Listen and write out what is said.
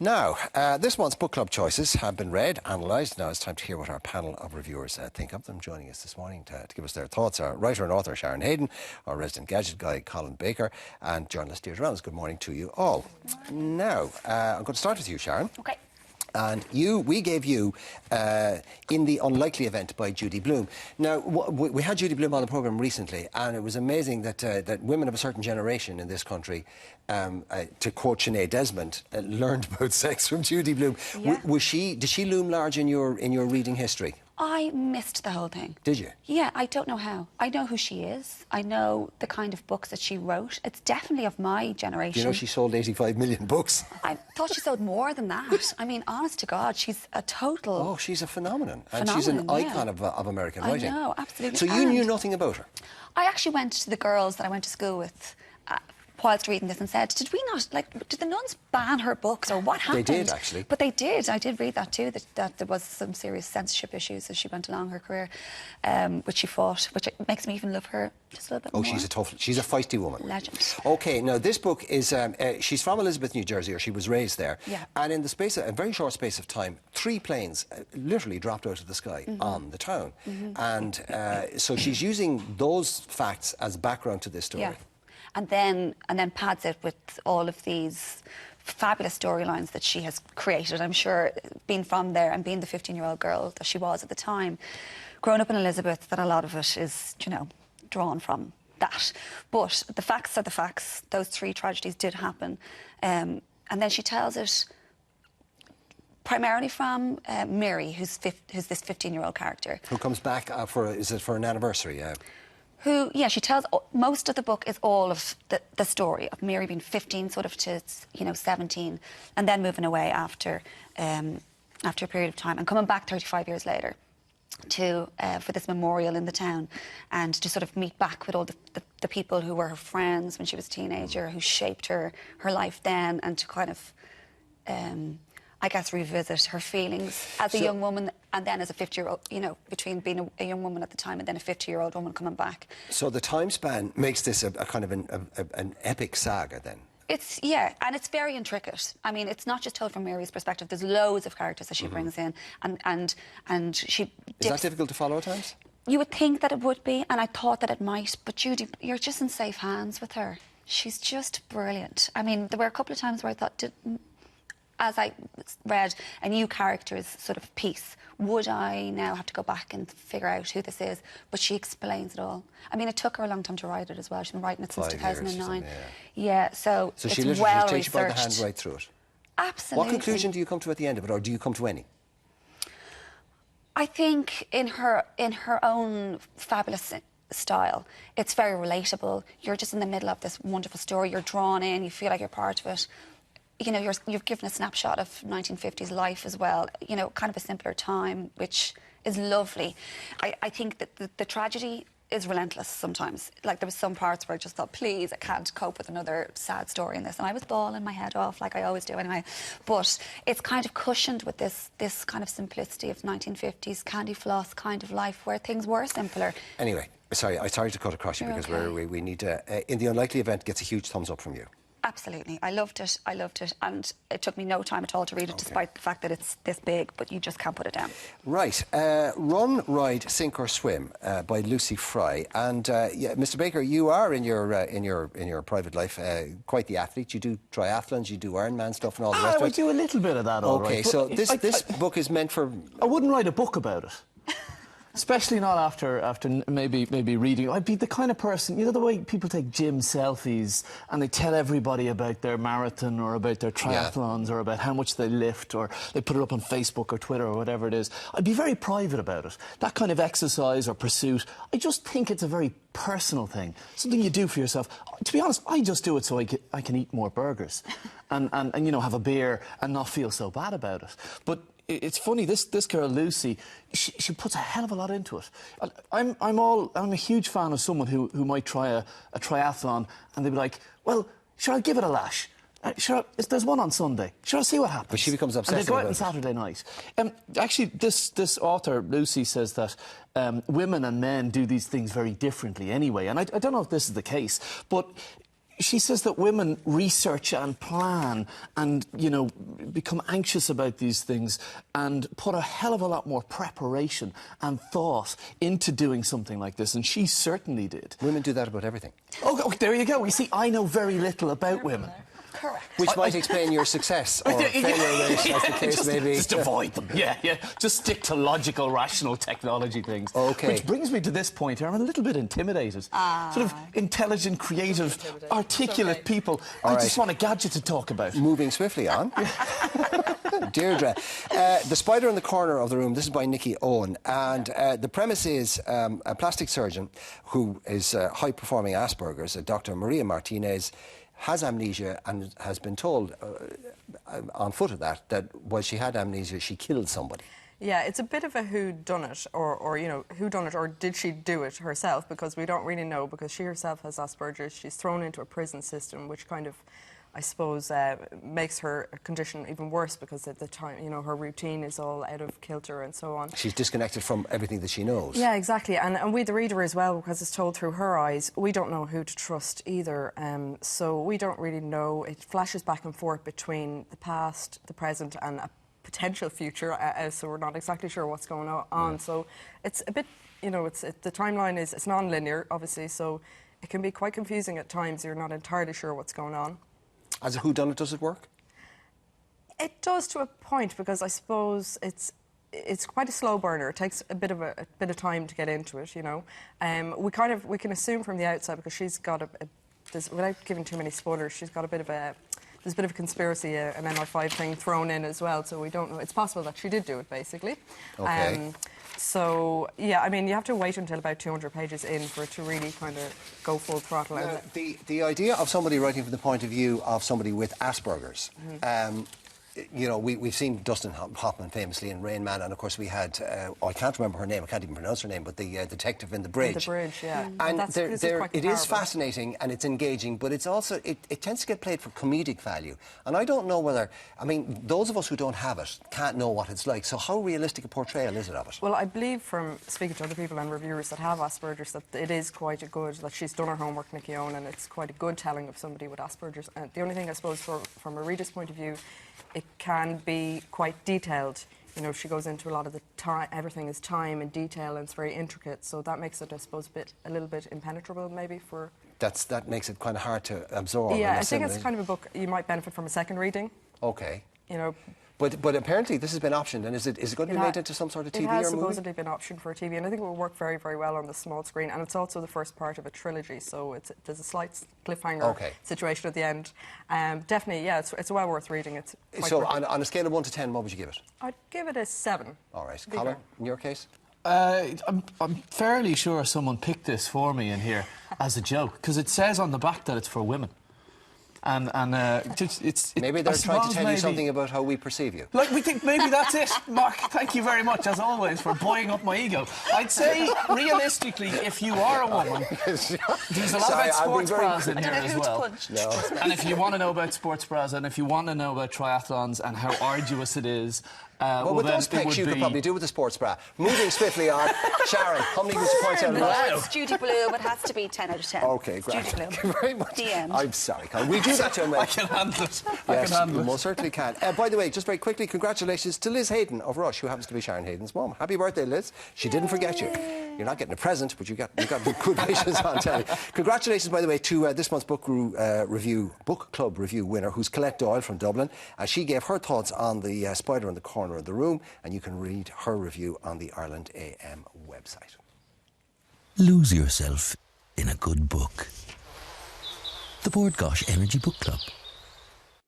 Now, this month's book club choices have been read, analysed. Now it's time to hear what our panel of reviewers think of them. Joining us this morning to give us their thoughts are writer and author Sharon Hayden, our resident gadget guy Colin Baker, and journalist Deirdre Reynolds. Good morning to you all. Now, I'm going to start with you, Sharon. Okay. And we gave you In the Unlikely Event by Judy Blume. Now, we had Judy Blume on the programme recently, and it was amazing that women of a certain generation in this country, to quote Sinead Desmond, learned about sex from Judy Blume. Yeah. Did she loom large in your reading history? I missed the whole thing. Did you? Yeah, I don't know how. I know who she is. I know the kind of books that she wrote. It's definitely of my generation. Do you know she sold 85 million books? I thought she sold more than that. I mean, honest to God, she's a total... Oh, she's a phenomenon. And she's an icon of American writing. I know, absolutely. So you knew nothing about her? I actually went to the girls that I went to school with whilst reading this and said, did the nuns ban her books or what happened? They did, actually. But they did. I did read that too, that there was some serious censorship issues as she went along her career, which she fought, which makes me even love her just a little bit more. She's a feisty woman. Legend. OK, now this book is, she's from Elizabeth, New Jersey, or she was raised there. Yeah. And in a very short space of time, 3 planes literally dropped out of the sky on the town. And so she's using those facts as background to this story. Yeah. And then pads it with all of these fabulous storylines that she has created. I'm sure, being from there and being the 15-year-old girl that she was at the time, growing up in Elizabeth, that a lot of it is, you know, drawn from that. But the facts are the facts. Those 3 tragedies did happen. And then she tells it primarily from Mary, who's this 15-year-old character. Who comes back for an anniversary? She tells, most of the book is all of the story of Mary being 15 sort of to, 17, and then moving away after a period of time and coming back 35 years later for this memorial in the town, and to sort of meet back with all the people who were her friends when she was a teenager, who shaped her life then, and to kind of I guess revisit her feelings as a young woman and then as a 50-year-old, between being a young woman at the time and then a 50-year-old woman coming back. So the time span makes this a kind of an epic saga then? And it's very intricate. I mean, it's not just told from Mary's perspective. There's loads of characters that she brings in, and she... Is that difficult to follow at times? You would think that it would be, and I thought that it might, but Judy, you're just in safe hands with her. She's just brilliant. I mean, there were a couple of times where I thought, as I read a new character's sort of piece, would I now have to go back and figure out who this is? But she explains it all. I mean, it took her a long time to write it as well. She's been writing it since 2009. So she it's literally well takes you by the hand researched. right through it. Absolutely. What conclusion do you come to at the end of it, or do you come to any? I think in her own fabulous style, it's very relatable. You're just in the middle of this wonderful story. You're drawn in. You feel like you're part of it. You've given a snapshot of 1950s life as well, kind of a simpler time, which is lovely. I think that the tragedy is relentless sometimes. Like, there was some parts where I just thought, please, I can't cope with another sad story in this. And I was bawling my head off, like I always do anyway. But it's kind of cushioned with this kind of simplicity of 1950s candy floss kind of life where things were simpler. Anyway, sorry to cut across you because we need to... In the Unlikely Event gets a huge thumbs up from you. Absolutely. I loved it, and it took me no time at all to read it, despite the fact that it's this big, but you just can't put it down. Right. Run, Ride, Sink or Swim by Lucy Fry. And Mr. Baker, you are in your private life quite the athlete. You do triathlons, you do Ironman stuff and all the rest of it. I do a little bit of that, all right. OK, so this book is meant for... I wouldn't write a book about it. Especially not after maybe reading. I'd be the kind of person, the way people take gym selfies and they tell everybody about their marathon or about their triathlons or about how much they lift, or they put it up on Facebook or Twitter or whatever it is. I'd be very private about it. That kind of exercise or pursuit, I just think it's a very personal thing, something you do for yourself. To be honest, I just do it so I can eat more burgers and have a beer and not feel so bad about it. But it's funny, this girl Lucy, she puts a hell of a lot into it. I'm a huge fan of someone who might try a triathlon and they'd be like, well, sure, I'll give it a lash. Sure, there's one on Sunday. Sure, I'll see what happens. But she becomes obsessed. And they go out on Saturday night. Actually, this author, Lucy, says that women and men do these things very differently anyway. And I don't know if this is the case, but she says that women research and plan and, you know, become anxious about these things and put a hell of a lot more preparation and thought into doing something like this, and she certainly did. Women do that about everything. Oh, there you go. You see, I know very little about women. Correct. Which might explain your success or failure rate, as the case may be. Just avoid them. Yeah. Just stick to logical, rational technology things. OK. Which brings me to this point here. I'm a little bit intimidated. Sort of intelligent, creative, articulate people. I just want a gadget to talk about. Moving swiftly on. Deirdre. The Spider in the Corner of the Room, this is by Nikki Owen, and the premise is a plastic surgeon who is high-performing Asperger's, Dr. Maria Martinez, has amnesia and has been told on foot of that while she had amnesia, she killed somebody. Yeah, it's a bit of a whodunit, or you know, whodunit, or did she do it herself? Because we don't really know, because she herself has Asperger's. She's thrown into a prison system, which kind of, I suppose, makes her condition even worse, because at the time, you know, her routine is all out of kilter and so on. She's disconnected from everything that she knows. Yeah, exactly. And we, the reader, as well, because it's told through her eyes, we don't know who to trust either. So we don't really know. It flashes back and forth between the past, the present, and a potential future. So we're not exactly sure what's going on. Yeah. So it's a bit, you know, the timeline is, it's non-linear, obviously, so it can be quite confusing at times. You're not entirely sure what's going on. As a whodunit, does it work? It does to a point, because I suppose it's quite a slow burner. It takes a bit of time to get into it, you know. We can assume from the outside, because she's got without giving too many spoilers, she's got there's a bit of a conspiracy, an MI5 thing thrown in as well, so we don't know. It's possible that she did do it, basically. Okay. So, yeah, I mean, you have to wait until about 200 pages in for it to really kind of go full throttle. Now, the idea of somebody writing from the point of view of somebody with Asperger's, you know, we've seen Dustin Hoffman famously in Rain Man, and of course we had, I can't remember her name, I can't even pronounce her name, but the detective in The Bridge. In The Bridge, yeah. And it is fascinating and it's engaging, but it's also, it tends to get played for comedic value. And I don't know whether, I mean, those of us who don't have it can't know what it's like, so how realistic a portrayal is it of it? Well, I believe from speaking to other people and reviewers that have Asperger's that it is quite a good, that she's done her homework, Nikki Owen, and it's quite a good telling of somebody with Asperger's. And the only thing, I suppose, from a reader's point of view, it can be quite detailed. You know, she goes into a lot of the time, everything is time and detail, and it's very intricate, so that makes it, I suppose, a little bit impenetrable, maybe, for... That makes it kind of hard to absorb. Yeah, I think it's kind of a book you might benefit from a second reading. OK. You know... But apparently this has been optioned, and is it going to be made into some sort of TV or movie? It has supposedly been optioned for a TV, and I think it will work very, very well on the small screen. And it's also the first part of a trilogy, so there's a slight cliffhanger situation at the end. Definitely, yeah, it's well worth reading. It's so on a scale of 1 to 10, what would you give it? I'd give it a 7. All right, Colin, in your case? I'm fairly sure someone picked this for me in here as a joke, because it says on the back that it's for women. And maybe they're trying to tell you something about how we perceive you. Like, we think maybe that's it. Mark, thank you very much, as always, for buoying up my ego. I'd say, realistically, if you are a woman, there's a lot about sports bras in here as well. No. And if you want to know about sports bras, and if you want to know about triathlons and how arduous it is, well, with those pecs, you could probably do with a sports bra. Moving swiftly on, Sharon, how many would you point out? Wow. It's Judy Blue, but it has to be 10 out of 10. OK, great. Thank you very much. The end. I'm sorry, Colin. We do that to him. I can handle it. Yes, I can handle you it. most certainly can. By the way, just very quickly, congratulations to Liz Hayden of Rush, who happens to be Sharon Hayden's mum. Happy birthday, Liz. She didn't forget you. You're not getting a present, but you got good wishes on telly. Congratulations, by the way, to this month's book club review winner, who's Colette Doyle from Dublin. She gave her thoughts on the Spider in the Corner of the Room, and you can read her review on the Ireland AM website. Lose yourself in a good book. The Bord Gáis Energy Book Club.